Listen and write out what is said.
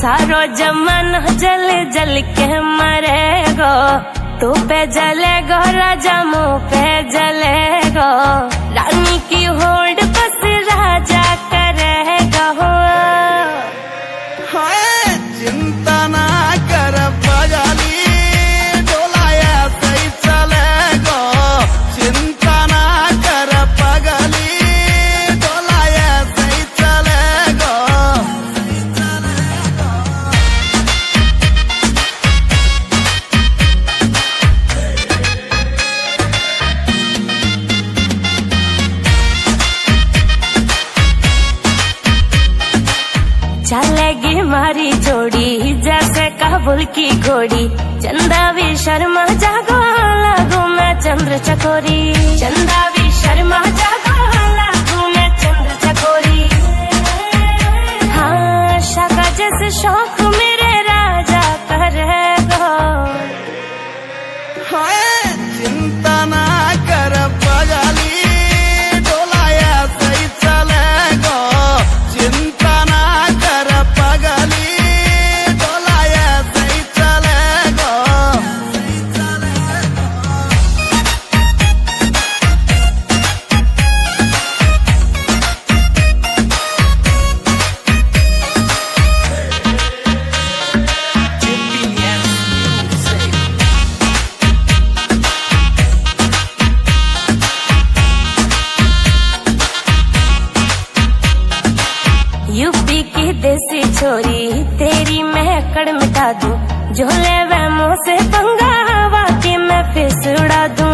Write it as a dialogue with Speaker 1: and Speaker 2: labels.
Speaker 1: सारो जमाना जल जल के मरेगो, तू पे जलेगो राजा मुँह पे जलेगो, रानी की होड़ बस राजा करेगा।
Speaker 2: चिंता ना कर बजाली डोलाया सही चलेगो, चिंता ना कर पगली डोलाया सही चलेगो।
Speaker 1: चलेगी मारी जोड़ी जैसे काबुल की घोड़ी, चंदा भी शर्मा जागो लागू मैं चंद्र चकोरी, चंदा भी शर्मा जागो लागू मैं चंद्र चकोरी। हाँ शाका जैसे शौक मेरे राजा करेगो।
Speaker 2: चिंता ना कर बजाली डोलाया सही चलेगो, चिंता ना कर पगली डोलाया सही चलेगो।
Speaker 1: यूपी की देसी छोरी तेरी मैं अकड़ मिटा दूं, झोले वह मुँह से पंगा वाकई मैं फिस उड़ा दूं।